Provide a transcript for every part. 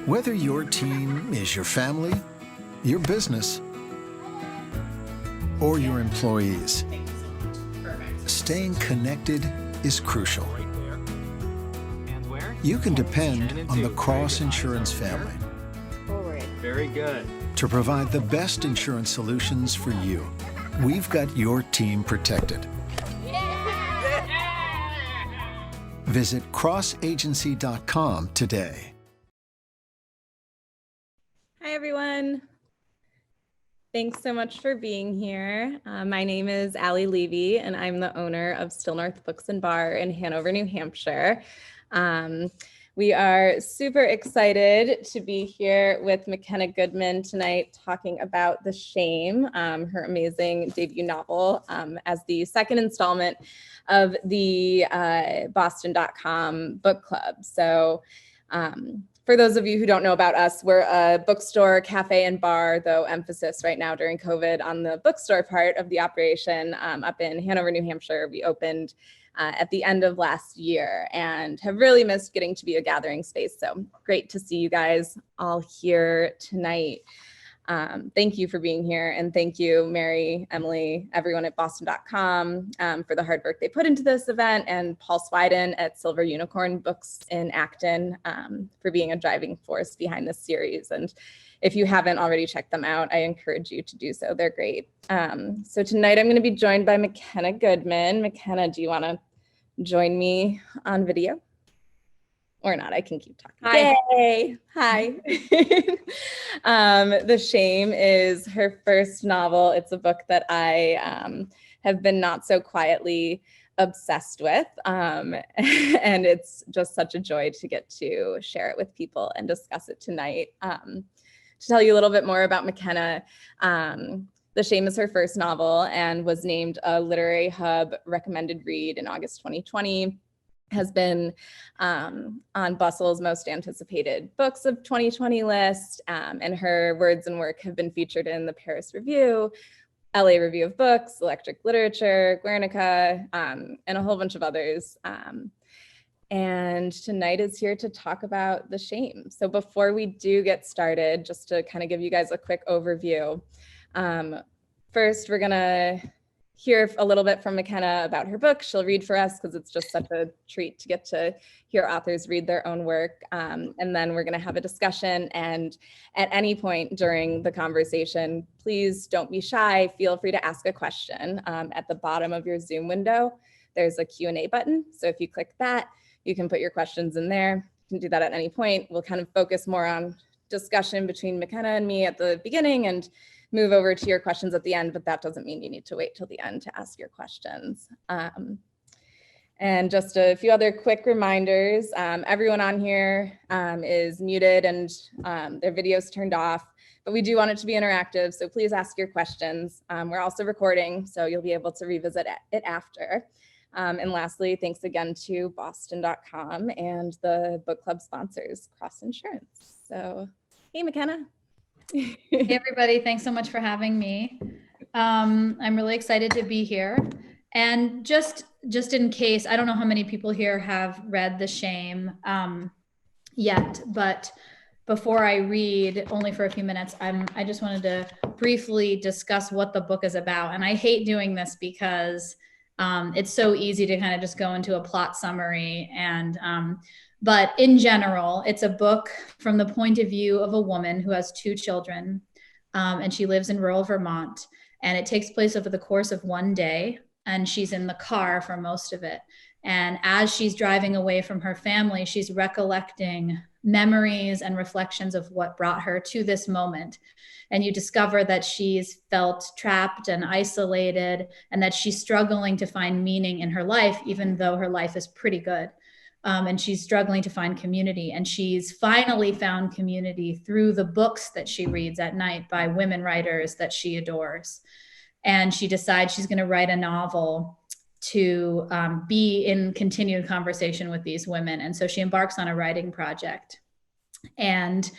Whether your team is your family, your business, or your employees, staying connected is crucial. You can depend on the Cross Insurance family Very good. to provide the best insurance solutions for you. We've got your team protected. Visit crossagency.com today. Hi, everyone. Thanks so much for being here. My name is Allie Levy, and I'm the owner of Still North Books and Bar in Hanover, New Hampshire. We are super excited to be here with Makenna Goodman tonight talking about The Shame, her amazing debut novel, as the second installment of the Boston.com book club. So for those of you who don't know about us, we're a bookstore, cafe, and bar, though emphasis right now during COVID on the bookstore part of the operation up in Hanover, New Hampshire. We opened at the end of last year and have really missed getting to be a gathering space. So great to see you guys all here tonight. Thank you for being here. And thank you, Mary, Emily, everyone at Boston.com for the hard work they put into this event, and Paul Swiden at Silver Unicorn Books in Acton for being a driving force behind this series. And if you haven't already checked them out, I encourage you to do so. They're great. So tonight I'm going to be joined by Makenna Goodman. Makenna, do you want to join me on video? Or not, I can keep talking. Hi. Yay. Hi. The Shame is her first novel. It's a book that I have been not so quietly obsessed with. And it's just such a joy to get to share it with people and discuss it tonight. To tell you a little bit more about Makenna, The Shame is her first novel and was named a Literary Hub recommended read in August 2020. Has been on Bustle's most anticipated books of 2020 list, and her words and work have been featured in the Paris Review, LA Review of Books, Electric Literature, Guernica, and a whole bunch of others. And tonight is here to talk about The Shame. So before we do get started, just to kind of give you guys a quick overview, first we're gonna hear a little bit from Makenna about her book. She'll read for us because it's just such a treat to get to hear authors read their own work. And then we're going to have a discussion. And at any point during the conversation, please don't be shy. Feel free to ask a question. At the bottom of your Zoom window, there's a Q&A button. So if you click that, you can put your questions in there. You can do that at any point. We'll kind of focus more on discussion between Makenna and me at the beginning and move over to your questions at the end, but that doesn't mean you need to wait till the end to ask your questions. And just a few other quick reminders. Everyone on here is muted and their videos turned off, but we do want it to be interactive, so please ask your questions. We're also recording, so you'll be able to revisit it after. And lastly, thanks again to Boston.com and the book club sponsors, Cross Insurance. So, hey, Makenna. Hey everybody, thanks so much for having me. I'm really excited to be here. And just in case, I don't know how many people here have read The Shame yet, but before I read, only for a few minutes, I just wanted to briefly discuss what the book is about. And I hate doing this because it's so easy to kind of just go into a plot summary and but in general, it's a book from the point of view of a woman who has 2 children, and she lives in rural Vermont, and it takes place over the course of one day, and she's in the car for most of it. And as she's driving away from her family, she's recollecting memories and reflections of what brought her to this moment. And you discover that she's felt trapped and isolated, and that she's struggling to find meaning in her life, even though her life is pretty good. And she's struggling to find community. And she's finally found community through the books that she reads at night by women writers that she adores. And she decides she's going to write a novel to be in continued conversation with these women. And so she embarks on a writing project. And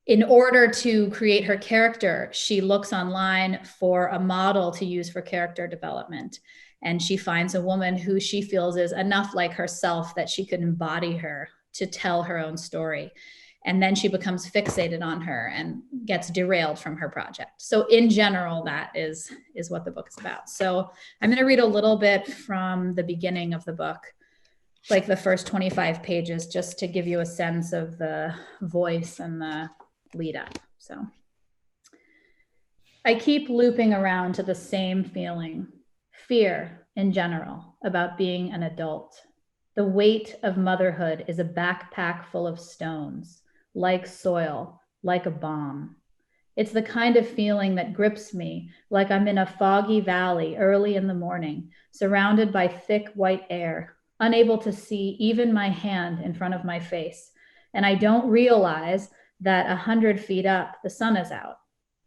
in order to create her character, she looks online for a model to use for character development. And she finds a woman who she feels is enough like herself that she could embody her to tell her own story. And then she becomes fixated on her and gets derailed from her project. So in general, that is what the book is about. So I'm going to read a little bit from the beginning of the book, like the first 25 pages, just to give you a sense of the voice and the lead up. So I keep looping around to the same feeling, fear in general about being an adult. The weight of motherhood is a backpack full of stones, like soil, like a bomb. It's the kind of feeling that grips me like I'm in a foggy valley early in the morning, surrounded by thick white air, unable to see even my hand in front of my face. And I don't realize that 100 feet up, the sun is out.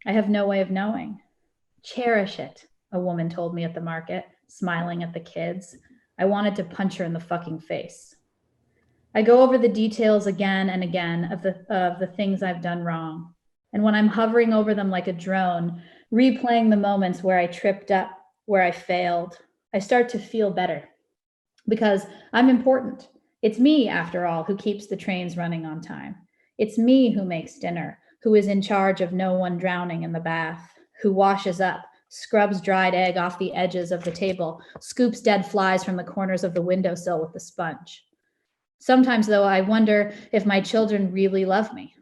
I have no way of knowing. Cherish it, a woman told me at the market, smiling at the kids. I wanted to punch her in the fucking face. I go over the details again and again of the things I've done wrong. And when I'm hovering over them like a drone, replaying the moments where I tripped up, where I failed, I start to feel better because I'm important. It's me, after all, who keeps the trains running on time. It's me who makes dinner, who is in charge of no one drowning in the bath, who washes up, scrubs dried egg off the edges of the table, scoops dead flies from the corners of the windowsill with the sponge. Sometimes, though, I wonder if my children really love me.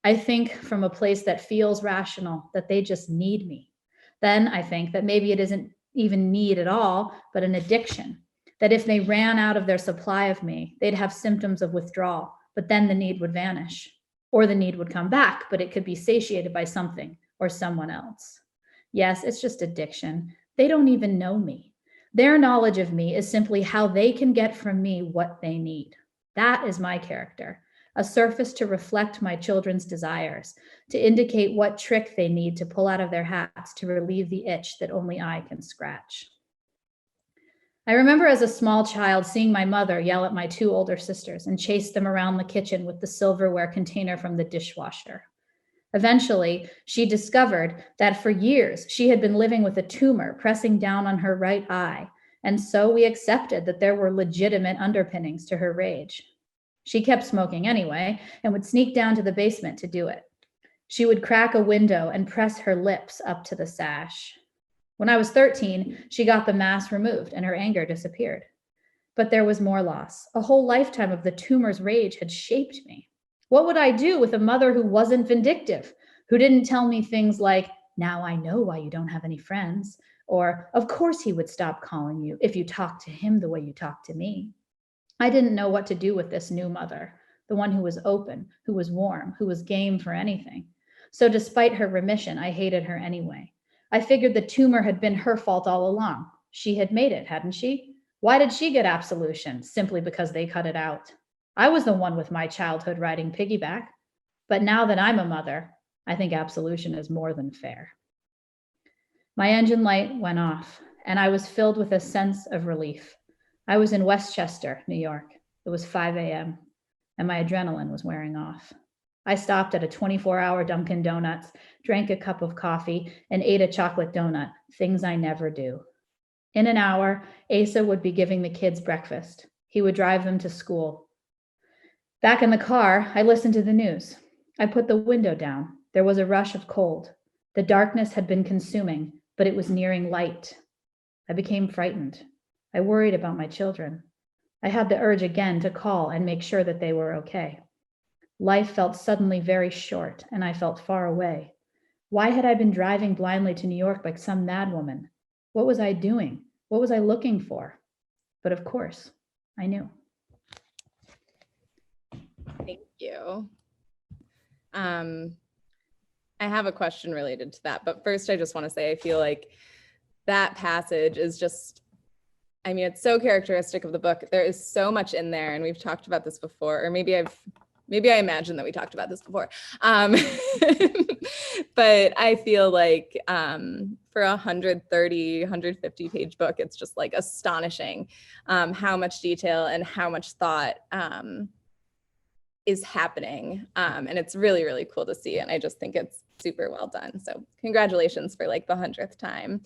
I think from a place that feels rational, that they just need me. Then I think that maybe it isn't even need at all, but an addiction. That if they ran out of their supply of me, they'd have symptoms of withdrawal, but then the need would vanish. Or the need would come back, but it could be satiated by something or someone else. Yes, it's just addiction. They don't even know me. Their knowledge of me is simply how they can get from me what they need. That is my character, a surface to reflect my children's desires, to indicate what trick they need to pull out of their hats to relieve the itch that only I can scratch. I remember as a small child seeing my mother yell at my two older sisters and chase them around the kitchen with the silverware container from the dishwasher. Eventually, she discovered that for years she had been living with a tumor pressing down on her right eye, and so we accepted that there were legitimate underpinnings to her rage. She kept smoking anyway and would sneak down to the basement to do it. She would crack a window and press her lips up to the sash. When I was 13, she got the mass removed and her anger disappeared. But there was more loss. A whole lifetime of the tumor's rage had shaped me. What would I do with a mother who wasn't vindictive, who didn't tell me things like, now I know why you don't have any friends, or of course he would stop calling you if you talked to him the way you talk to me. I didn't know what to do with this new mother, the one who was open, who was warm, who was game for anything. So despite her remission, I hated her anyway. I figured the tumor had been her fault all along. She had made it, hadn't she? Why did she get absolution? Simply because they cut it out. I was the one with my childhood riding piggyback. But now that I'm a mother, I think absolution is more than fair. My engine light went off, and I was filled with a sense of relief. I was in Westchester, New York. It was 5 a.m., and my adrenaline was wearing off. I stopped at a 24-hour Dunkin' Donuts, drank a cup of coffee, and ate a chocolate donut, things I never do. In an hour, Asa would be giving the kids breakfast. He would drive them to school. Back in the car, I listened to the news. I put the window down. There was a rush of cold. The darkness had been consuming, but it was nearing light. I became frightened. I worried about my children. I had the urge again to call and make sure that they were okay. Life felt suddenly very short, and I felt far away. Why had I been driving blindly to New York like some madwoman? What was I doing? What was I looking for? But of course, I knew. Thank you. I have a question related to that, but first I just want to say I feel like that passage is just, I mean, it's so characteristic of the book. There is so much in there, and we've talked about this before, or maybe I imagine that we talked about this before. But I feel like for a 150 page book, it's just like astonishing how much detail and how much thought is happening. And it's really, really cool to see. And I just think it's super well done. So congratulations for like the 100th time.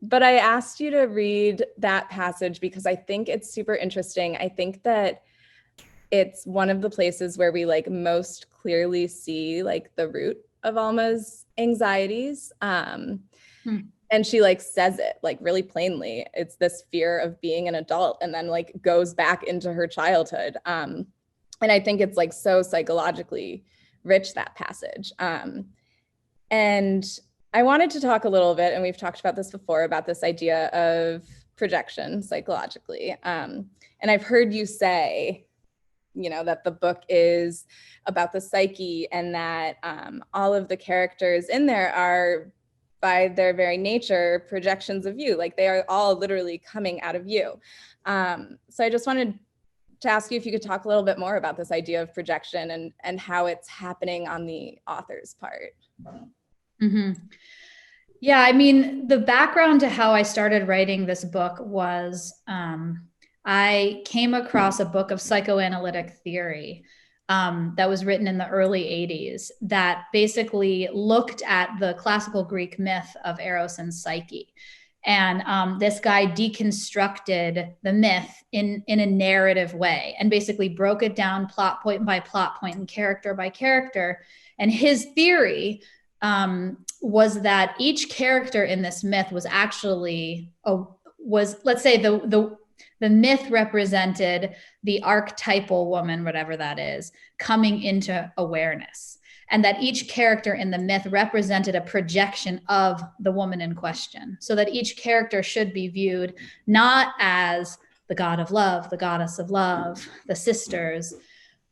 But I asked you to read that passage because I think it's super interesting. I think that it's one of the places where we like most clearly see like the root of Alma's anxieties. And she like says it like really plainly. It's this fear of being an adult, and then like goes back into her childhood. And I think it's like so psychologically rich, that passage. And I wanted to talk a little bit, and we've talked about this before, about this idea of projection psychologically. And I've heard you say, you know, that the book is about the psyche, and that all of the characters in there are, by their very nature, projections of you. Like they are all literally coming out of you. So I just wanted to ask you if you could talk a little bit more about this idea of projection and how it's happening on the author's part. Mm-hmm. Yeah, I mean, the background to how I started writing this book was I came across a book of psychoanalytic theory that was written in the early 80s that basically looked at the classical Greek myth of Eros and Psyche. And this guy deconstructed the myth in a narrative way and basically broke it down plot point by plot point and character by character. And his theory was that each character in this myth was actually, let's say the myth represented the archetypal woman, whatever that is, coming into awareness. And that each character in the myth represented a projection of the woman in question. So that each character should be viewed not as the god of love, the goddess of love, the sisters,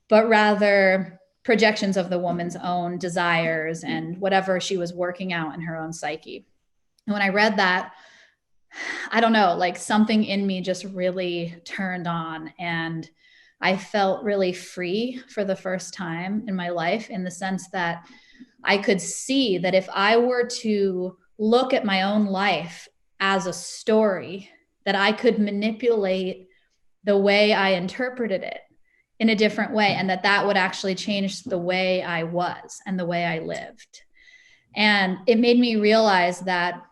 but rather projections of the woman's own desires and whatever she was working out in her own psyche. And when I read that, I don't know, like something in me just really turned on, and I felt really free for the first time in my life, in the sense that I could see that if I were to look at my own life as a story, that I could manipulate the way I interpreted it in a different way, and that would actually change the way I was and the way I lived. And it made me realize that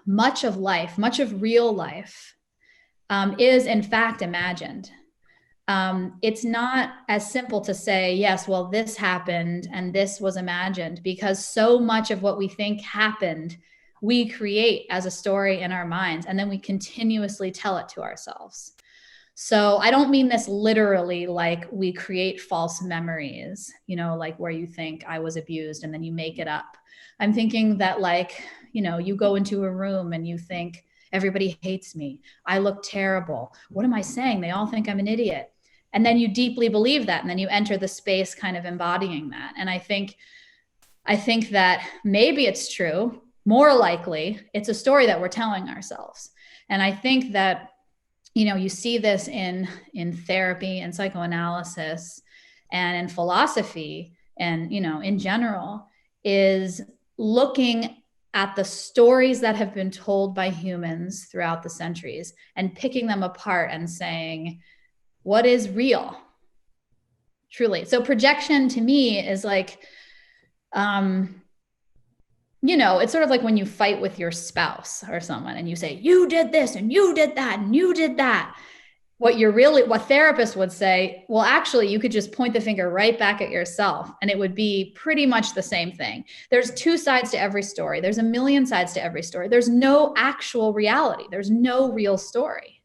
much of life, much of real life, is in fact imagined. It's not as simple to say, yes, well, this happened and this was imagined, because so much of what we think happened, we create as a story in our minds, and then we continuously tell it to ourselves. So I don't mean this literally, like we create false memories, you know, like where you think I was abused and then you make it up. I'm thinking that, like, you know, you go into a room and you think, everybody hates me. I look terrible. What am I saying? They all think I'm an idiot. And then you deeply believe that. And then you enter the space kind of embodying that. And I think that maybe it's true. More likely, it's a story that we're telling ourselves. And I think that, you know, you see this in therapy and psychoanalysis and in philosophy and, you know, in general, is looking at the stories that have been told by humans throughout the centuries and picking them apart and saying, what is real? Truly. So projection to me is like, you know, it's sort of like when you fight with your spouse or someone and you say, you did this and you did that and you did that. What therapists would say, well, actually, you could just point the finger right back at yourself and it would be pretty much the same thing. There's two sides to every story. There's a million sides to every story. There's no actual reality. There's no real story.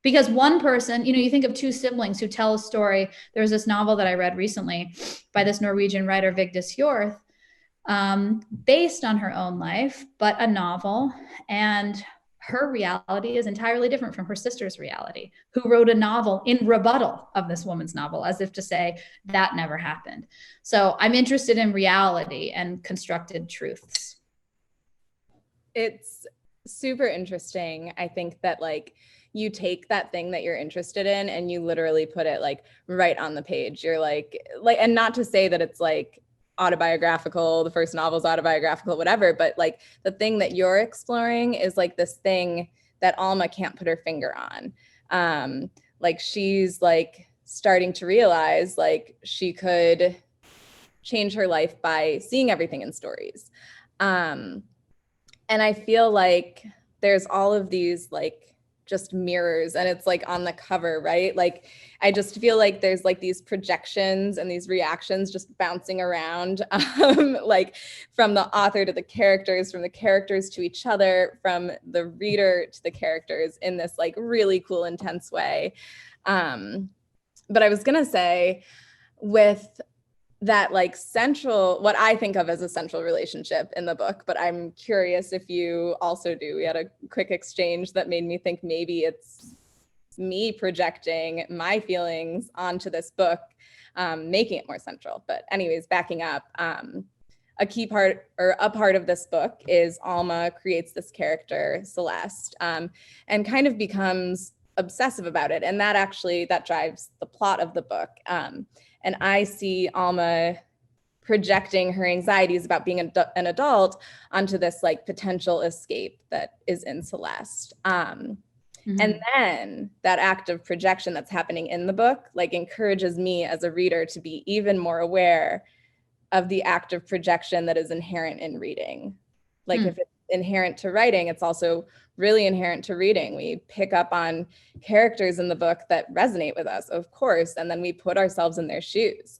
Because one person, you know, you think of two siblings who tell a story. There's this novel that I read recently by this Norwegian writer, Vigdis Hjorth, based on her own life, but a novel. And her reality is entirely different from her sister's reality, who wrote a novel in rebuttal of this woman's novel, as if to say that never happened. So I'm interested in reality and constructed truths. It's super interesting. I think that like you take that thing that you're interested in and you literally put it like right on the page. You're like, and not to say that it's like autobiographical, the first novel's autobiographical, whatever, but like the thing that you're exploring is like this thing that Alma can't put her finger on. Like she's like starting to realize like she could change her life by seeing everything in stories. And I feel like there's all of these like just mirrors, and it's like on the cover, right? Like, I just feel like there's like these projections and these reactions just bouncing around, like from the author to the characters, from the characters to each other, from the reader to the characters in this like really cool, intense way. But I was gonna say, with that like central, what I think of as a central relationship in the book, but I'm curious if you also do. We had a quick exchange that made me think maybe it's me projecting my feelings onto this book, making it more central. But anyways, backing up, a key part, or a part of this book, is Alma creates this character, Celeste, and kind of becomes obsessive about it. And that drives the plot of the book. And I see Alma projecting her anxieties about being an adult onto this like potential escape that is in Celeste. And then that act of projection that's happening in the book like encourages me as a reader to be even more aware of the act of projection that is inherent in reading. Like if it's inherent to writing, it's also really inherent to reading. We pick up on characters in the book that resonate with us, of course, and then we put ourselves in their shoes.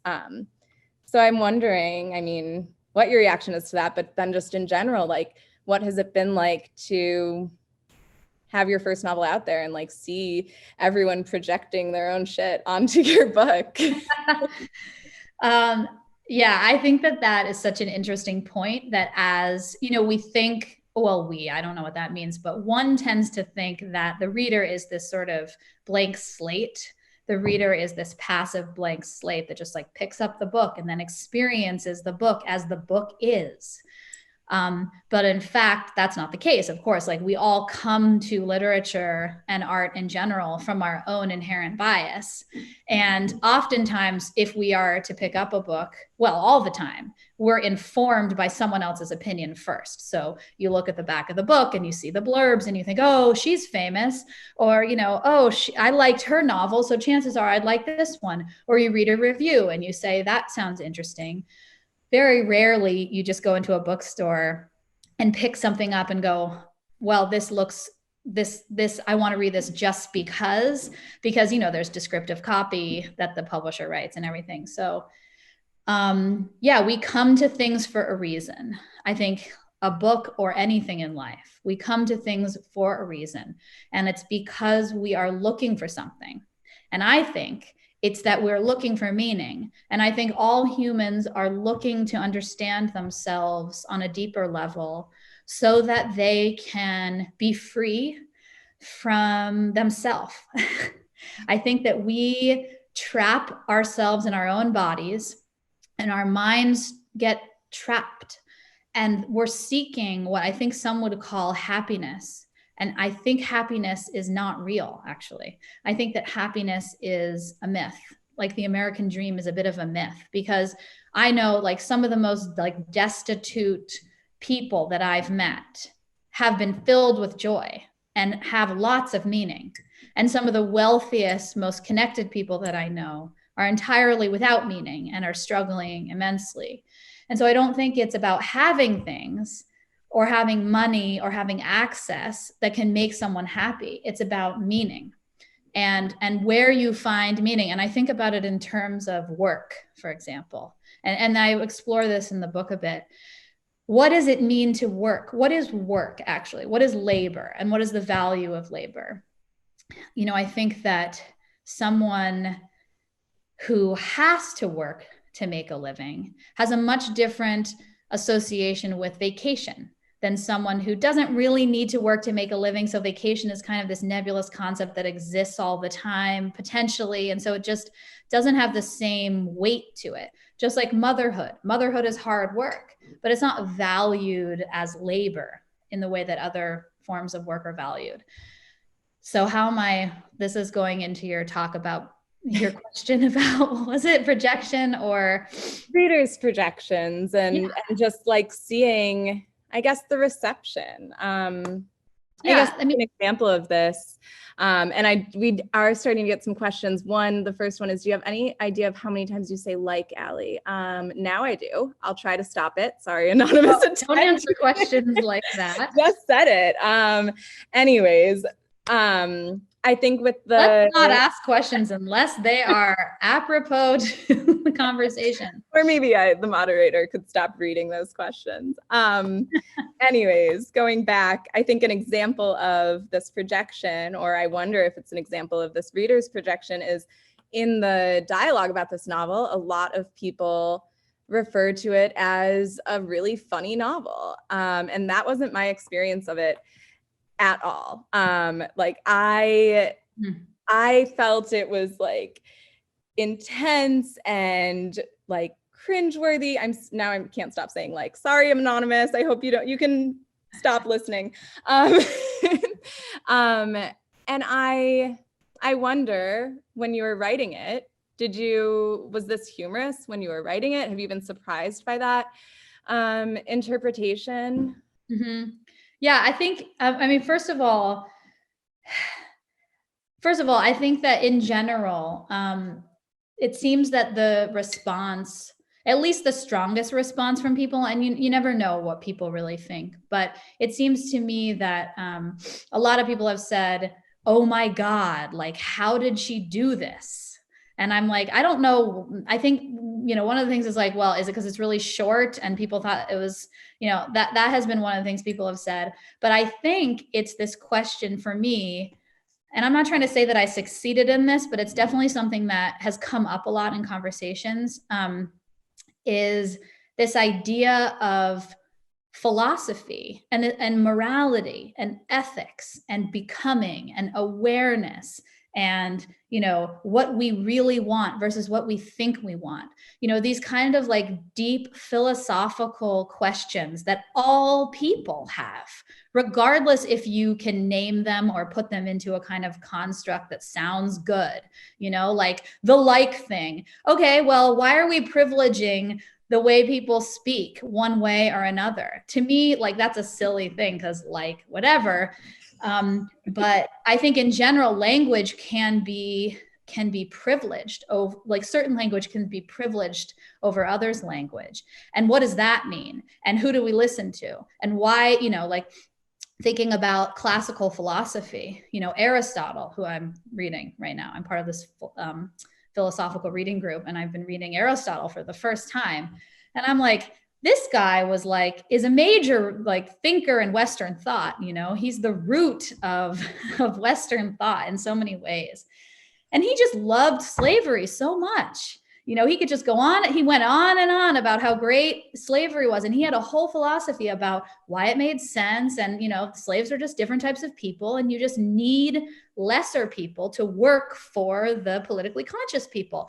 So I'm wondering, I mean, what your reaction is to that, but then just in general, like, what has it been like to have your first novel out there and like see everyone projecting their own shit onto your book? Yeah, I think that is such an interesting point, that as, you know, we think, I don't know what that means, but one tends to think that the reader is this sort of blank slate. The reader is this passive blank slate that just like picks up the book and then experiences the book as the book is. But in fact, that's not the case. Of course, like we all come to literature and art in general from our own inherent bias. And oftentimes, if we are to pick up a book, well, all the time, we're informed by someone else's opinion first. So you look at the back of the book and you see the blurbs and you think, oh, she's famous. Or, you know, oh, I liked her novel, so chances are I'd like this one. Or you read a review and you say, that sounds interesting. Very rarely you just go into a bookstore and pick something up and go, well, this I want to read this just because, you know, there's descriptive copy that the publisher writes and everything. So yeah, we come to things for a reason. I think a book or anything in life, we come to things for a reason. And it's because we are looking for something. And I think it's that we're looking for meaning. And I think all humans are looking to understand themselves on a deeper level so that they can be free from themselves. I think that we trap ourselves in our own bodies and our minds get trapped. And we're seeking what I think some would call happiness. And I think happiness is not real, actually. I think that happiness is a myth. Like the American dream is a bit of a myth, because I know like some of the most like destitute people that I've met have been filled with joy and have lots of meaning. And some of the wealthiest, most connected people that I know are entirely without meaning and are struggling immensely. And so I don't think it's about having things or having money or having access that can make someone happy. It's about meaning and where you find meaning. And I think about it in terms of work, for example. And I explore this in the book a bit. What does it mean to work? What is work, actually? What is labor? And what is the value of labor? You know, I think that someone who has to work to make a living has a much different association with vacation than someone who doesn't really need to work to make a living. So vacation is kind of this nebulous concept that exists all the time, potentially. And so it just doesn't have the same weight to it. Just like motherhood. Motherhood is hard work, but it's not valued as labor in the way that other forms of work are valued. So this is going into your talk about your question about, was it projection or readers' projections and just like seeing, I guess, the reception. I guess an example of this, and we are starting to get some questions. The first one is, do you have any idea of how many times you say like, Allie? Now I do. I'll try to stop it. Sorry, anonymous. Don't answer questions like that. Just said it. Anyways, I think with let's not ask questions unless they are apropos to the conversation. Or maybe the moderator could stop reading those questions. Anyways, going back, I think an example of this projection, or I wonder if it's an example of this reader's projection, is in the dialogue about this novel, a lot of people refer to it as a really funny novel. And that wasn't my experience of it at all. Like I felt it was like intense and like cringeworthy. I can't stop saying like, sorry, I'm anonymous. I hope you can stop listening. And I wonder, when you were writing it, was this humorous when you were writing it? Have you been surprised by that interpretation? Mm-hmm. Yeah, I think, I mean, first of all, I think that in general, it seems that the response, at least the strongest response from people, and you never know what people really think, but it seems to me that a lot of people have said, oh my God, like, how did she do this? And I'm like, I don't know. I think, one of the things is like, well, is it because it's really short and people thought it was, that has been one of the things people have said. But I think it's this question for me, and I'm not trying to say that I succeeded in this, but it's definitely something that has come up a lot in conversations, is this idea of philosophy and morality and ethics and becoming and awareness and, what we really want versus what we think we want. These kind of like deep philosophical questions that all people have, regardless if you can name them or put them into a kind of construct that sounds good, like the like thing. Okay, well, why are we privileging the way people speak one way or another? To me, like, that's a silly thing because like whatever. But I think in general, language can be privileged over, like, certain language can be privileged over others' language. And what does that mean? And who do we listen to? And why, like thinking about classical philosophy, Aristotle, who I'm reading right now. I'm part of this philosophical reading group, and I've been reading Aristotle for the first time. And I'm like, this guy is a major like thinker in Western thought. He's the root of Western thought in so many ways. And he just loved slavery so much. He could just go on. He went on and on about how great slavery was. And he had a whole philosophy about why it made sense. And, slaves are just different types of people. And you just need lesser people to work for the politically conscious people.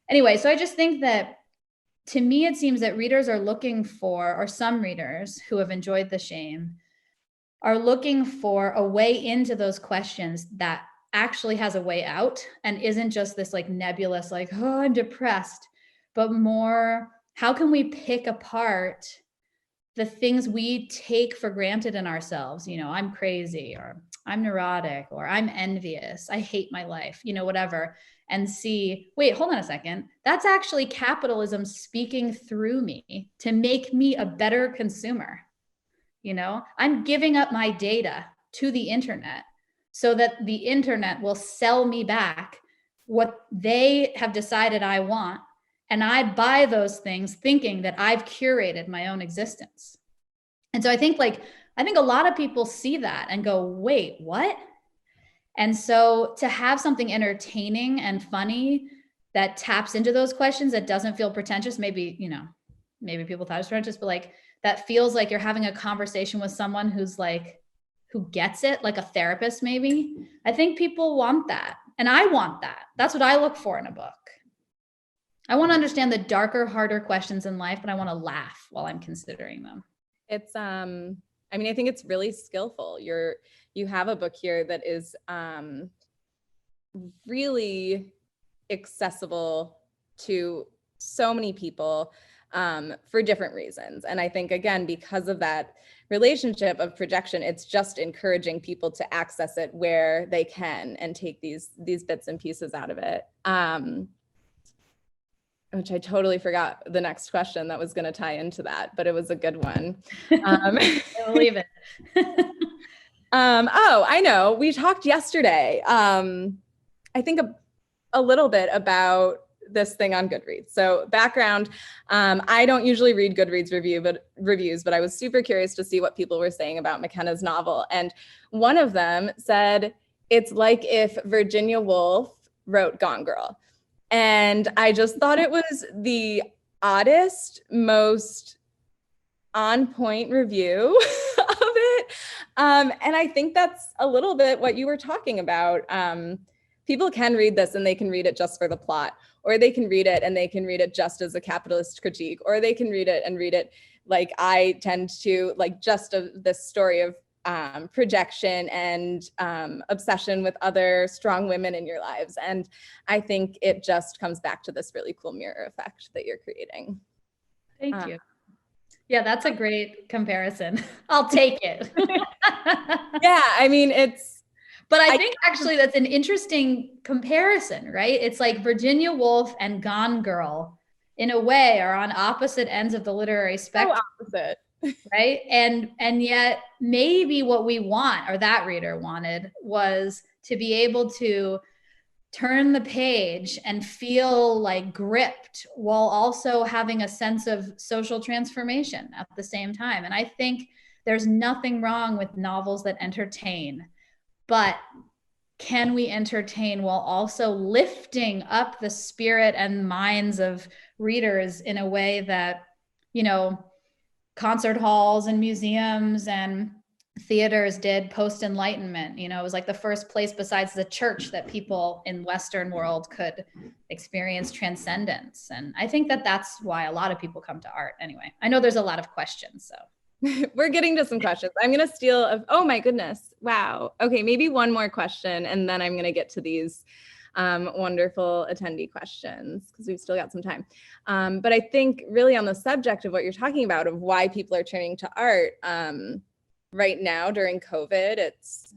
Anyway, so I just think that, to me, it seems that readers are looking for, or some readers who have enjoyed The Shame are looking for a way into those questions that actually has a way out and isn't just this like nebulous, like, oh, I'm depressed, but more, how can we pick apart the things we take for granted in ourselves? I'm crazy, or I'm neurotic, or I'm envious, I hate my life, whatever. And see, wait, hold on a second. That's actually capitalism speaking through me to make me a better consumer. I'm giving up my data to the internet so that the internet will sell me back what they have decided I want. And I buy those things thinking that I've curated my own existence. And so I think a lot of people see that and go, wait, what? And so to have something entertaining and funny that taps into those questions, that doesn't feel pretentious, maybe people thought it was pretentious, but like that feels like you're having a conversation with someone who gets it, like a therapist, maybe. I think people want that. And I want that. That's what I look for in a book. I want to understand the darker, harder questions in life, but I want to laugh while I'm considering them. It's, I think it's really skillful. You have a book here that is really accessible to so many people for different reasons. And I think, again, because of that relationship of projection, it's just encouraging people to access it where they can and take these bits and pieces out of it. Which I totally forgot the next question that was going to tie into that, but it was a good one. I believe it. Oh, I know. We talked yesterday. I think a little bit about this thing on Goodreads. So background, I don't usually read Goodreads reviews, but I was super curious to see what people were saying about Makenna's novel. And one of them said, it's like if Virginia Woolf wrote Gone Girl. And I just thought it was the oddest, most on point review of it. And I think that's a little bit what you were talking about. People can read this and they can read it just for the plot, or they can read it and they can read it just as a capitalist critique, or they can read it and read it like I tend to, like just this story of projection and obsession with other strong women in your lives. And I think it just comes back to this really cool mirror effect that you're creating. Thank you. Yeah, that's a great comparison. I'll take it. Yeah, I mean, but I think actually that's an interesting comparison, right? It's like Virginia Woolf and Gone Girl, in a way, are on opposite ends of the literary spectrum. So opposite. Right. And yet maybe what we want, or that reader wanted, was to be able to turn the page and feel like gripped while also having a sense of social transformation at the same time. And I think there's nothing wrong with novels that entertain, but can we entertain while also lifting up the spirit and minds of readers in a way that, you know, concert halls and museums and theaters did post-Enlightenment? You know, it was like the first place besides the church that people in Western world could experience transcendence. And I think that that's why a lot of people come to art. Anyway, I know there's a lot of questions, so. We're getting to some questions. I'm going to steal oh my goodness. Wow. Okay. Maybe one more question, and then I'm going to get to these wonderful attendee questions because we've still got some time. But I think really on the subject of what you're talking about, of why people are turning to art right now during COVID, it's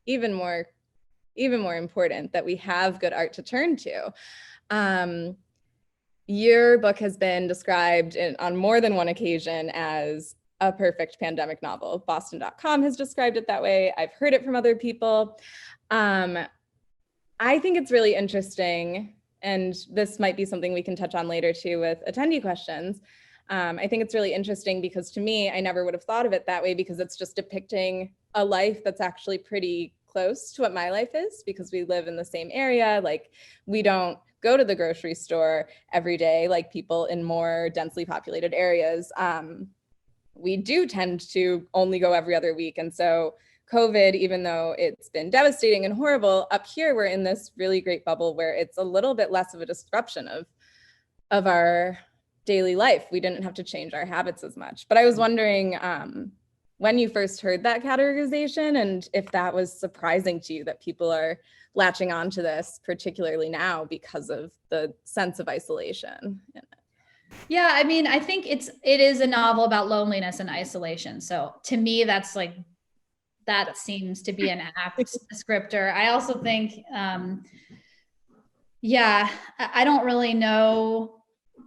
even more important that we have good art to turn to. Your book has been described on more than one occasion as a perfect pandemic novel. Boston.com has described it that way. I've heard it from other people. I think it's really interesting, and this might be something we can touch on later too with attendee questions. I think it's really interesting because to me, I never would have thought of it that way, because it's just depicting a life that's actually pretty close to what my life is, because we live in the same area. Like, we don't go to the grocery store every day like people in more densely populated areas. We do tend to only go every other week. And so COVID, even though it's been devastating and horrible, up here we're in this really great bubble where it's a little bit less of a disruption of our daily life. We didn't have to change our habits as much. But I was wondering when you first heard that categorization, and if that was surprising to you that people are latching on to this, particularly now because of the sense of isolation. Yeah, I mean, I think it is a novel about loneliness and isolation. So to me, that's like, that seems to be an apt descriptor. I also think, yeah, I don't really know,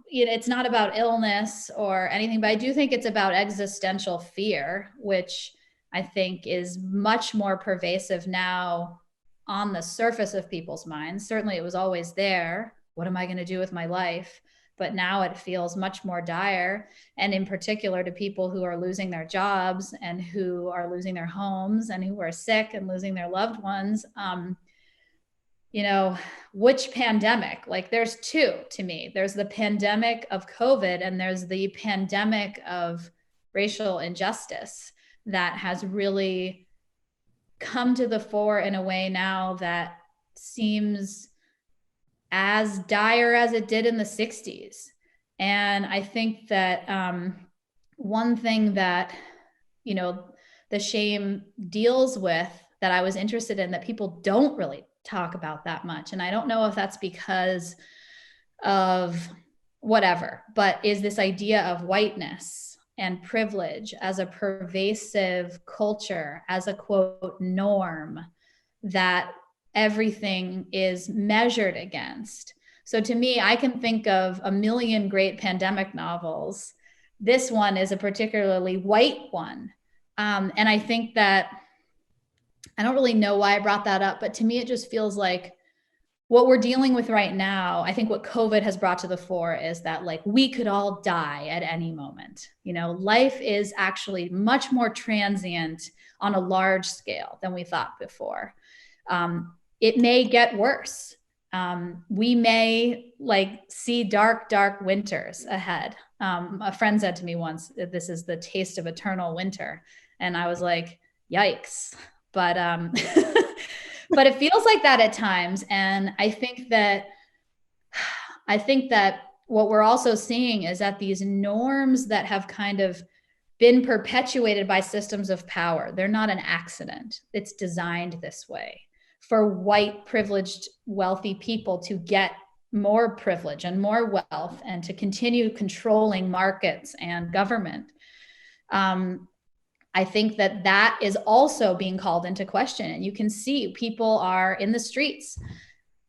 it's not about illness or anything, but I do think it's about existential fear, which I think is much more pervasive now on the surface of people's minds. Certainly it was always there. What am I going to do with my life? But now it feels much more dire. And in particular to people who are losing their jobs and who are losing their homes and who are sick and losing their loved ones. You know, which pandemic? Like, there's two to me. There's the pandemic of COVID, and there's the pandemic of racial injustice that has really come to the fore in a way now that seems as dire as it did in the 60s. And I think that one thing that, you know, the shame deals with that I was interested in that people don't really talk about that much, and I don't know if that's because of whatever, but is this idea of whiteness and privilege as a pervasive culture, as a quote norm that everything is measured against. So to me, I can think of a million great pandemic novels. This one is a particularly white one. And I think that I don't really know why I brought that up, but to me, it just feels like what we're dealing with right now. I think what COVID has brought to the fore is that like we could all die at any moment. You know, life is actually much more transient on a large scale than we thought before. It may get worse. We may like see dark, dark winters ahead. A friend said to me once that this is the taste of eternal winter. And I was like, yikes. But but it feels like that at times. And I think that what we're also seeing is that these norms that have kind of been perpetuated by systems of power, they're not an accident. It's designed this way for white, privileged, wealthy people to get more privilege and more wealth and to continue controlling markets and government. I think that is also being called into question. And you can see people are in the streets.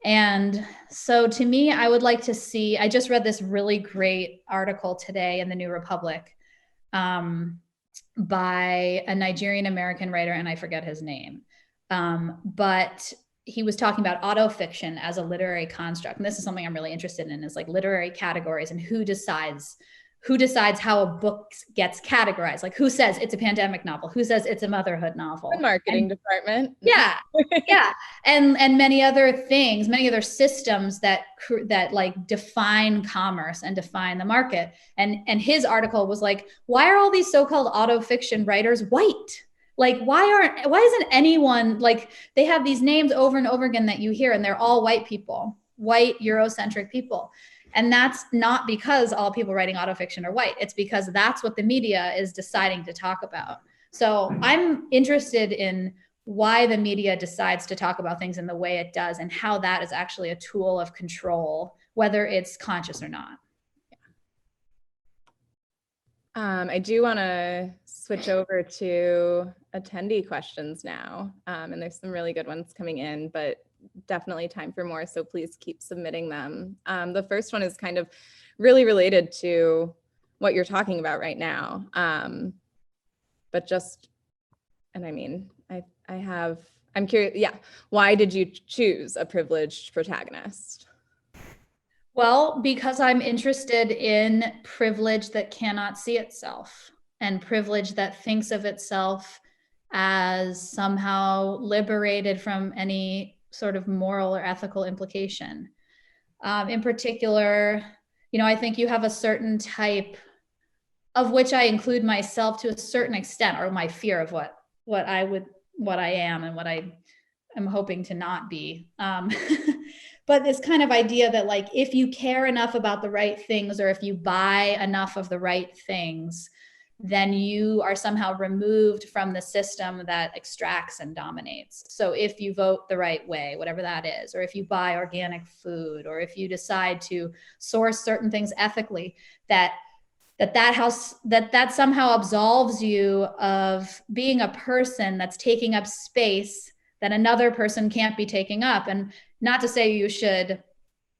And so to me, I would like to see, I just read this really great article today in the New Republic by a Nigerian American writer, and I forget his name. But he was talking about autofiction as a literary construct. And this is something I'm really interested in, is like literary categories and who decides how a book gets categorized. Like who says it's a pandemic novel? Who says it's a motherhood novel? The marketing department. Yeah. Yeah. And many other things, many other systems that like define commerce and define the market. And his article was like, why are all these so-called autofiction writers white? Like, why isn't anyone, like, they have these names over and over again that you hear, and they're all white people, white Eurocentric people. And that's not because all people writing autofiction are white. It's because that's what the media is deciding to talk about. So I'm interested in why the media decides to talk about things in the way it does and how that is actually a tool of control, whether it's conscious or not. I do want to switch over to attendee questions now. And there's some really good ones coming in, but definitely time for more. So please keep submitting them. The first one is kind of really related to what you're talking about right now. But just, and I mean, I'm curious, yeah. Why did you choose a privileged protagonist? Well, because I'm interested in privilege that cannot see itself and privilege that thinks of itself as somehow liberated from any sort of moral or ethical implication. In particular, you know, I think you have a certain type, of which I include myself to a certain extent, or my fear of what I am and what I am hoping to not be. But this kind of idea that like, if you care enough about the right things, or if you buy enough of the right things, then you are somehow removed from the system that extracts and dominates. So if you vote the right way, whatever that is, or if you buy organic food, or if you decide to source certain things ethically, that somehow absolves you of being a person that's taking up space that another person can't be taking up. And not to say you should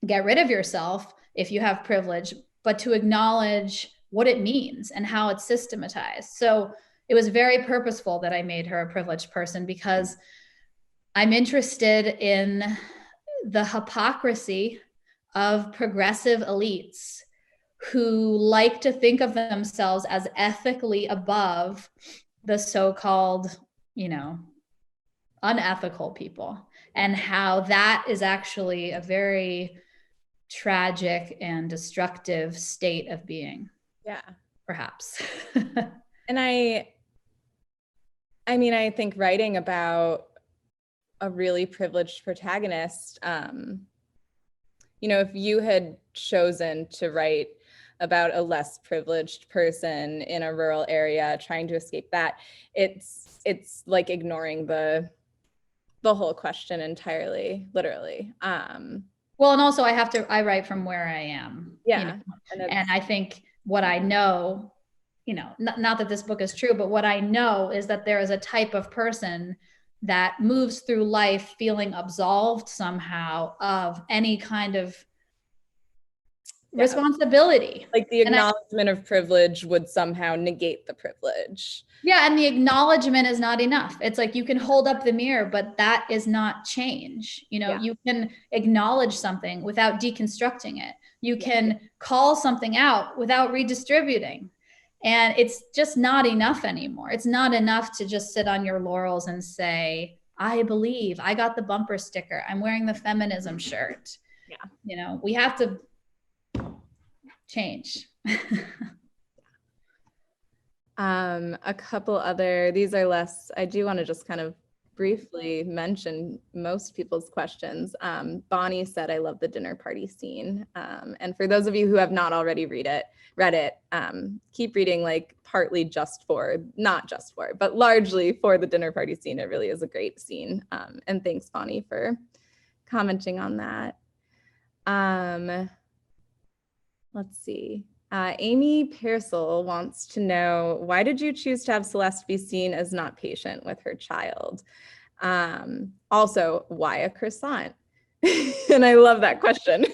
get rid of yourself if you have privilege, but to acknowledge what it means and how it's systematized. So it was very purposeful that I made her a privileged person, because I'm interested in the hypocrisy of progressive elites who like to think of themselves as ethically above the so-called, you know, unethical people, and how that is actually a very tragic and destructive state of being. Yeah, perhaps. And I mean, I think writing about a really privileged protagonist, you know, if you had chosen to write about a less privileged person in a rural area trying to escape that, it's like ignoring the whole question entirely, literally. Well, and also I write from where I am. Yeah. You know? And I think what I know, you know, not that this book is true, but what I know is that there is a type of person that moves through life feeling absolved somehow of any kind of responsibility. Like the acknowledgement of privilege would somehow negate the privilege. Yeah. And the acknowledgement is not enough. It's like, you can hold up the mirror, but that is not change. You know, you can acknowledge something without deconstructing it. You can call something out without redistributing. And it's just not enough anymore. It's not enough to just sit on your laurels and say, I believe, I got the bumper sticker, I'm wearing the feminism shirt. Yeah. You know, we have to change. A couple other, these are less, I do want to just kind of briefly mention most people's questions. Bonnie said, I love the dinner party scene. And for those of you who have not already read it, keep reading, like partly just for, not just for, but largely for the dinner party scene. It really is a great scene. And thanks, Bonnie, for commenting on that. Let's see. Amy Pearsall wants to know, why did you choose to have Celeste be seen as not patient with her child? Also, why a croissant? And I love that question.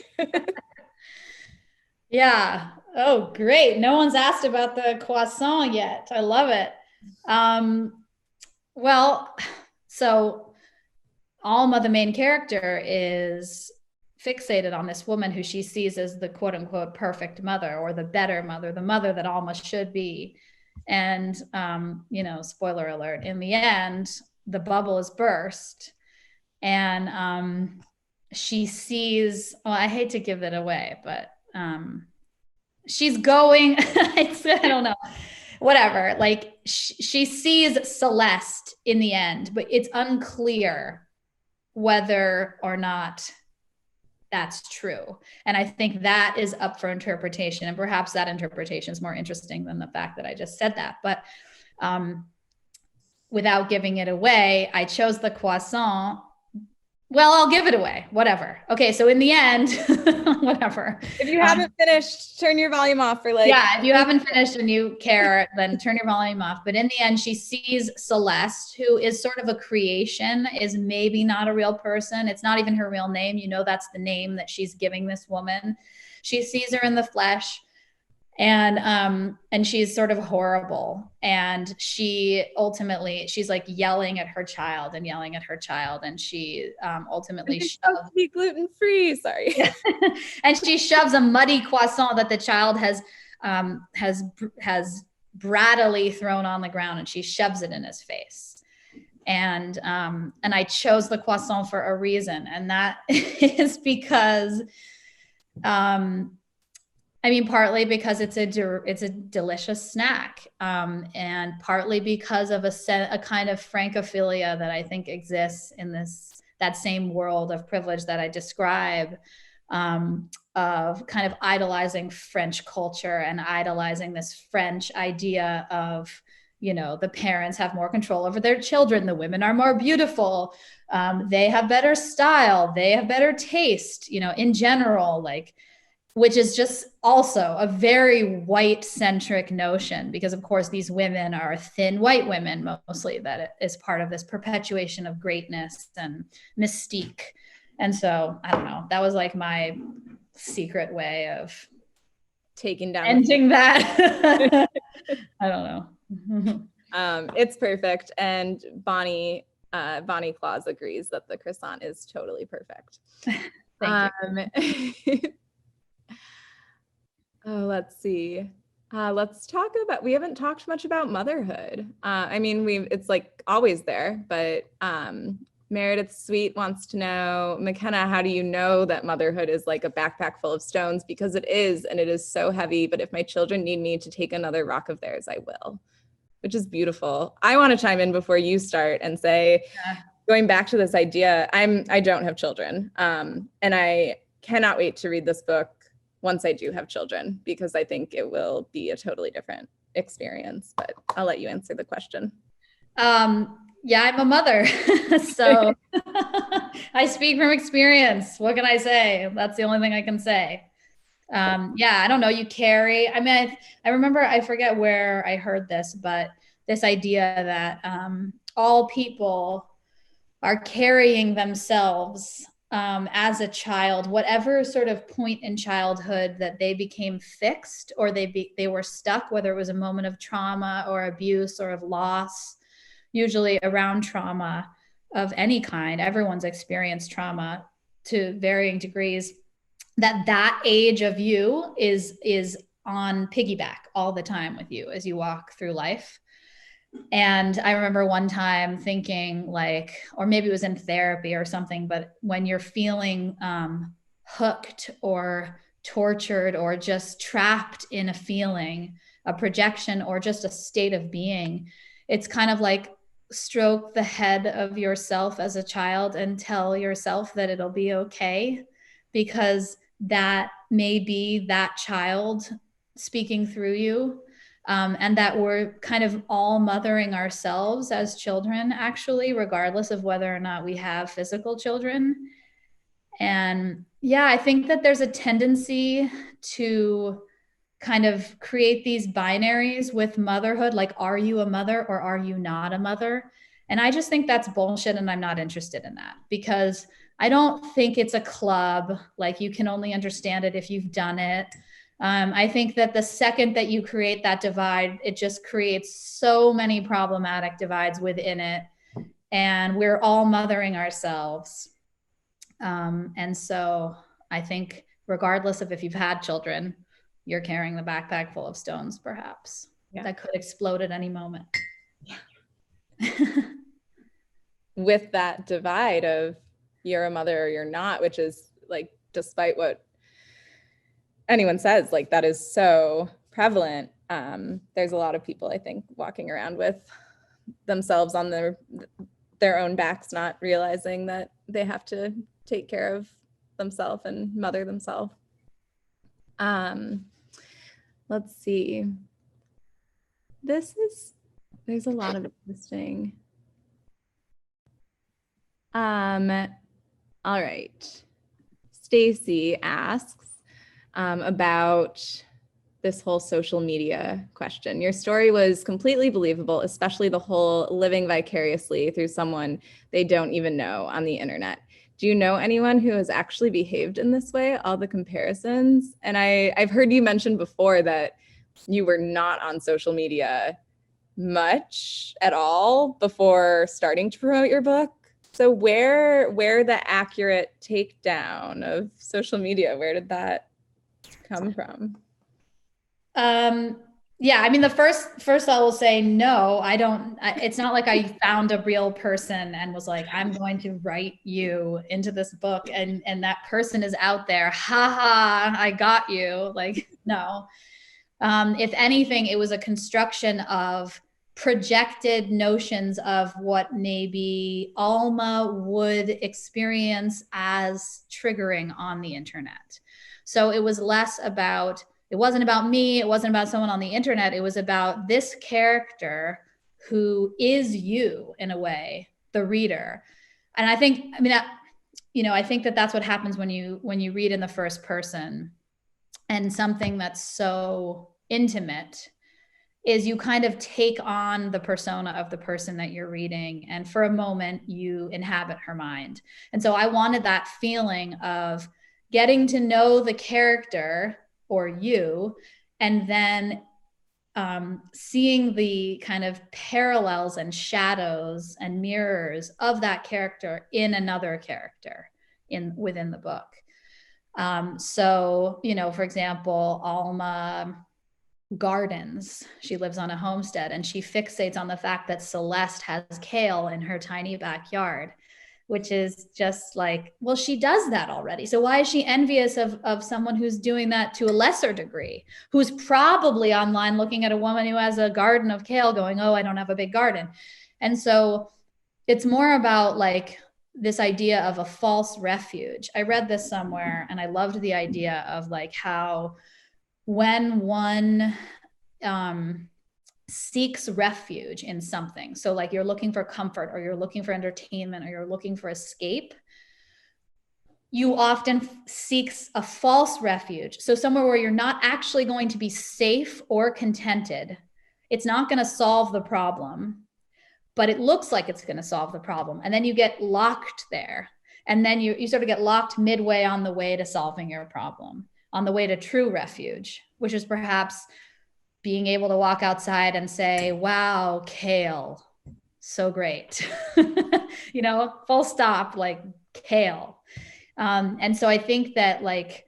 Yeah. Oh, great. No one's asked about the croissant yet. I love it. Well, so Alma, the main character, is fixated on this woman who she sees as the quote unquote perfect mother, or the better mother, the mother that Alma should be. And, you know, spoiler alert, in the end, the bubble is burst. And she sees, well, I hate to give it away, but she's going, I don't know, whatever. Like she sees Celeste in the end, but it's unclear whether or not that's true. And I think that is up for interpretation. And perhaps that interpretation is more interesting than the fact that I just said that. But without giving it away, I chose the croissant. Well, I'll give it away, whatever. Okay, so in the end, whatever. If you haven't finished, turn your volume off for like. Yeah, if you haven't finished and you care, then turn your volume off. But in the end, she sees Celeste, who is sort of a creation, is maybe not a real person. It's not even her real name. You know, that's the name that she's giving this woman. She sees her in the flesh. And she's sort of horrible. And she ultimately, she's like yelling at her child and yelling at her child. And she ultimately shoves, be gluten-free, sorry. And she shoves a muddy croissant that the child has brattily thrown on the ground, and she shoves it in his face. And I chose the croissant for a reason. And that is because, I mean, partly because it's a delicious snack, and partly because of a kind of francophilia that I think exists in that same world of privilege that I describe, of kind of idolizing French culture and idolizing this French idea of, you know, the parents have more control over their children, the women are more beautiful, they have better style, they have better taste, you know, in general, like. Which is just also a very white-centric notion, because of course these women are thin white women mostly, that is part of this perpetuation of greatness and mystique. And so, I don't know, that was like my secret way of taking down ending that. I don't know. It's perfect. And Bonnie Claus agrees that the croissant is totally perfect. Thank you. Oh, let's see. Let's talk about, we haven't talked much about motherhood. I mean, it's like always there, but Meredith Sweet wants to know, Makenna, how do you know that motherhood is like a backpack full of stones? Because it is, and it is so heavy, but if my children need me to take another rock of theirs, I will, which is beautiful. I want to chime in before you start and say, going back to this idea, I don't have children, and I cannot wait to read this book once I do have children, because I think it will be a totally different experience, but I'll let you answer the question. Yeah, I'm a mother, so I speak from experience. What can I say? That's the only thing I can say. Yeah, I don't know. You carry, I mean, I remember, I forget where I heard this, but this idea that all people are carrying themselves as a child, whatever sort of point in childhood that they became fixed or they were stuck, whether it was a moment of trauma or abuse or of loss, usually around trauma of any kind. Everyone's experienced trauma to varying degrees. That age of you is on piggyback all the time with you as you walk through life. And I remember one time thinking like, or maybe it was in therapy or something, but when you're feeling hooked or tortured or just trapped in a feeling, a projection, or just a state of being, it's kind of like stroke the head of yourself as a child and tell yourself that it'll be okay, because that may be that child speaking through you. And that we're kind of all mothering ourselves as children, actually, regardless of whether or not we have physical children. And yeah, I think that there's a tendency to kind of create these binaries with motherhood, like, are you a mother or are you not a mother? And I just think that's bullshit, and I'm not interested in that, because I don't think it's a club, like you can only understand it if you've done it. I think that the second that you create that divide, it just creates so many problematic divides within it. And we're all mothering ourselves. And so I think regardless of if you've had children, you're carrying the backpack full of stones, perhaps, that could explode at any moment. With that divide of you're a mother or you're not, which is like, despite what anyone says, like that is so prevalent. There's a lot of people, I think, walking around with themselves on their own backs, not realizing that they have to take care of themselves and mother themselves. Let's see. There's a lot of interesting. All right. Stacy asks about this whole social media question. Your story was completely believable, especially the whole living vicariously through someone they don't even know on the internet. Do you know anyone who has actually behaved in this way? All the comparisons. And I've heard you mention before that you were not on social media much at all before starting to promote your book. So where the accurate takedown of social media, where did that come from? Yeah, I mean, the first I will say, no, I don't, it's not like I found a real person and was like, I'm going to write you into this book and that person is out there. Ha ha, I got you. Like, no. If anything, it was a construction of projected notions of what maybe Alma would experience as triggering on the internet. So it was less about, it wasn't about me, it wasn't about someone on the internet, it was about this character who is you in a way, the reader. And I think, I mean, I think that that's what happens when you read in the first person, and something that's so intimate is you kind of take on the persona of the person that you're reading. And for a moment, you inhabit her mind. And so I wanted that feeling of getting to know the character or you, and then seeing the kind of parallels and shadows and mirrors of that character in another character within the book. So, for example, Alma gardens. She lives on a homestead and she fixates on the fact that Celeste has kale in her tiny backyard, which is just like, well, she does that already. So why is she envious of someone who's doing that to a lesser degree, who's probably online looking at a woman who has a garden of kale going, oh, I don't have a big garden. And so it's more about like this idea of a false refuge. I read this somewhere and I loved the idea of like how when one seeks refuge in something, so like you're looking for comfort or you're looking for entertainment or you're looking for escape, you often seeks a false refuge. So somewhere where you're not actually going to be safe or contented. It's not going to solve the problem, but it looks like it's going to solve the problem. And then you get locked there. And then you sort of get locked midway on the way to solving your problem, on the way to true refuge, which is perhaps being able to walk outside and say, wow, kale, so great. Full stop, like kale. And so I think that like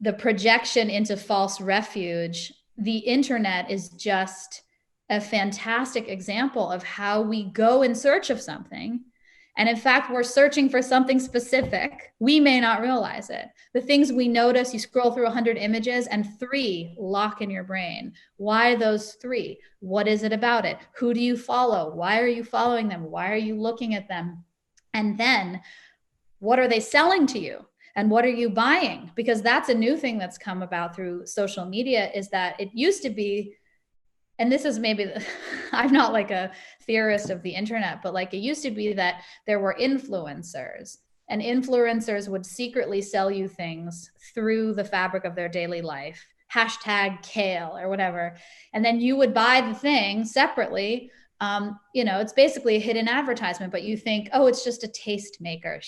the projection into false refuge, the internet is just a fantastic example of how we go in search of something. And in fact, we're searching for something specific. We may not realize it. The things we notice, you scroll through 100 images and 3 lock in your brain. Why those 3? What is it about it? Who do you follow? Why are you following them? Why are you looking at them? And then what are they selling to you? And what are you buying? Because that's a new thing that's come about through social media, is that it used to be, and this is maybe, I'm not like a theorist of the internet, but like it used to be that there were influencers, and influencers would secretly sell you things through the fabric of their daily life, hashtag kale or whatever. And then you would buy the thing separately. It's basically a hidden advertisement, but you think, oh, it's just a taste maker.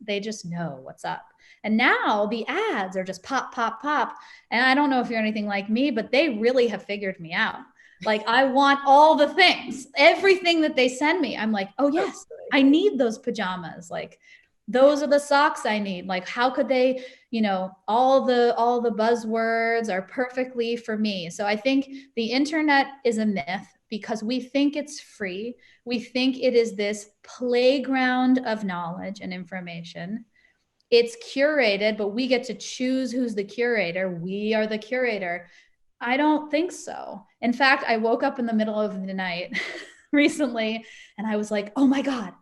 They just know what's up. And now the ads are just pop, pop, pop. And I don't know if you're anything like me, but they really have figured me out. Like I want all the things, everything that they send me. I'm like, oh yes, I need those pajamas. Like those are the socks I need. Like how could they, all the buzzwords are perfectly for me. So I think the internet is a myth because we think it's free. We think it is this playground of knowledge and information. It's curated, but we get to choose who's the curator. We are the curator. I don't think so. In fact, I woke up in the middle of the night recently and I was like, oh my God,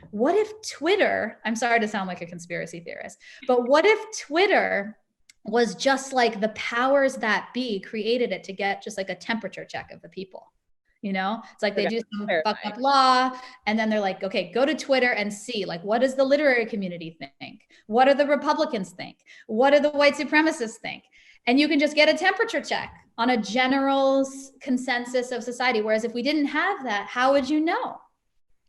what if Twitter, I'm sorry to sound like a conspiracy theorist, but what if Twitter was just like the powers that be created it to get just like a temperature check of the people? It's like they do some fucked up law and then they're like, okay, go to Twitter and see like, what does the literary community think? What do the Republicans think? What do the white supremacists think? And you can just get a temperature check on a general consensus of society. Whereas if we didn't have that, how would you know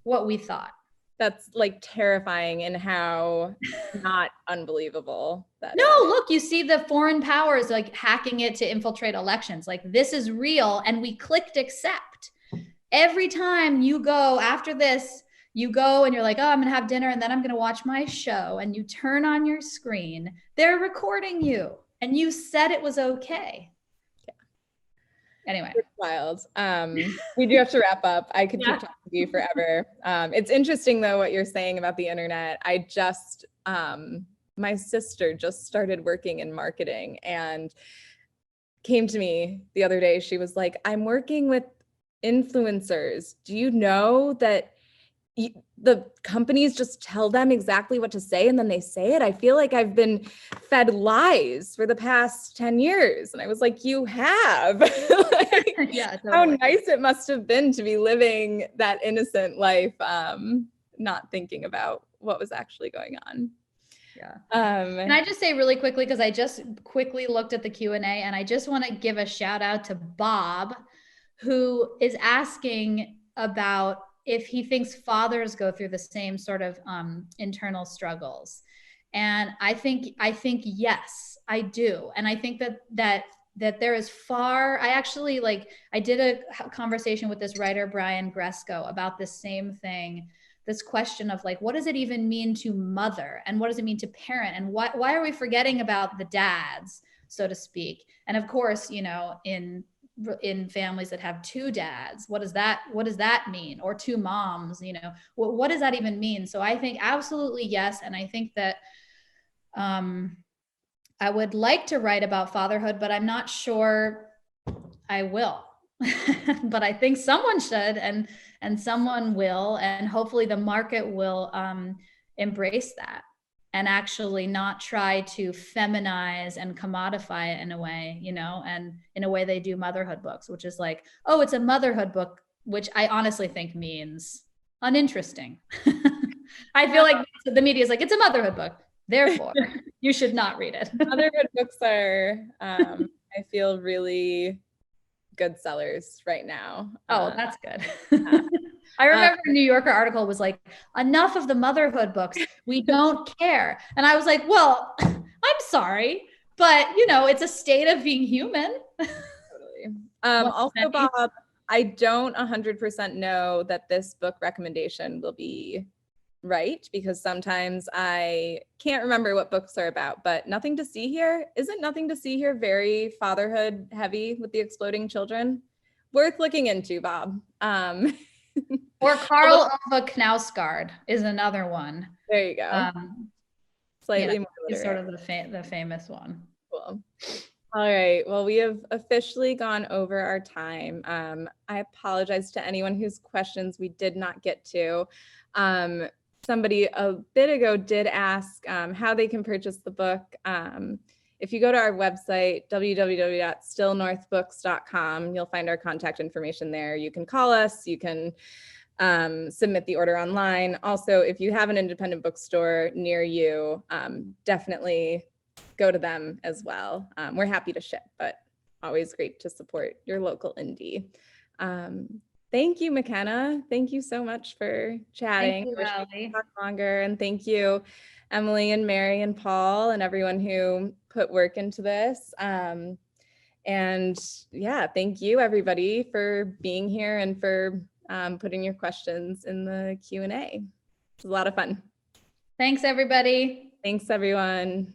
what we thought? That's like terrifying and how not unbelievable that No, look, you see the foreign powers like hacking it to infiltrate elections. Like this is real. And we clicked accept. Every time you go after this, you go and you're like, oh, I'm going to have dinner and then I'm going to watch my show. And you turn on your screen, they're recording you and you said it was okay. Yeah. Anyway. It's wild. We do have to wrap up. I could keep talking to you forever. It's interesting though, what you're saying about the internet. My sister just started working in marketing and came to me the other day. She was like, I'm working with influencers. Do you know that the companies just tell them exactly what to say and then they say it? I feel like I've been fed lies for the past 10 years. And I was like, you have. Yeah, totally. How nice it must have been to be living that innocent life, not thinking about what was actually going on. Yeah. Can I just say really quickly, because I just quickly looked at the Q&A and I just want to give a shout out to Bob, who is asking about if he thinks fathers go through the same sort of internal struggles. And I think yes, I do. And I think that there is I did a conversation with this writer, Brian Gresco, about this same thing, this question of like, what does it even mean to mother? And what does it mean to parent? And why are we forgetting about the dads, so to speak? And of course, in families that have 2 dads, what does that mean? Or 2 moms, what does that even mean? So I think absolutely yes. And I think that I would like to write about fatherhood, but I'm not sure I will. But I think someone should, and someone will, and hopefully the market will embrace that and actually not try to feminize and commodify it in a way, and in a way they do motherhood books, which is like, oh, it's a motherhood book, which I honestly think means uninteresting. I feel like the media is like, it's a motherhood book, therefore you should not read it. Motherhood books are, I feel, really good sellers right now. Oh, that's good. I remember a New Yorker article was like, enough of the motherhood books. We don't care. And I was like, well, I'm sorry, but it's a state of being human. Totally. Also, Bob, I don't 100% know that this book recommendation will be right, because sometimes I can't remember what books are about, but Nothing to See Here, isn't Nothing to See Here very fatherhood heavy with the exploding children? Worth looking into, Bob. Or Karl Ove Knausgaard is another one. There you go. Slightly more literary. Is sort of the famous one. Cool. All right. Well, we have officially gone over our time. I apologize to anyone whose questions we did not get to. Somebody a bit ago did ask how they can purchase the book. If you go to our website, www.stillnorthbooks.com, you'll find our contact information there. You can call us. You can submit the order online. Also, if you have an independent bookstore near you, definitely go to them as well. We're happy to ship, but always great to support your local indie. Thank you, Makenna. Thank you so much for chatting. Thank you, Allie. Talk longer. And thank you, Emily and Mary and Paul and everyone who put work into this. And yeah, thank you everybody for being here and for putting your questions in the Q&A. It was a lot of fun. Thanks, everybody. Thanks, everyone.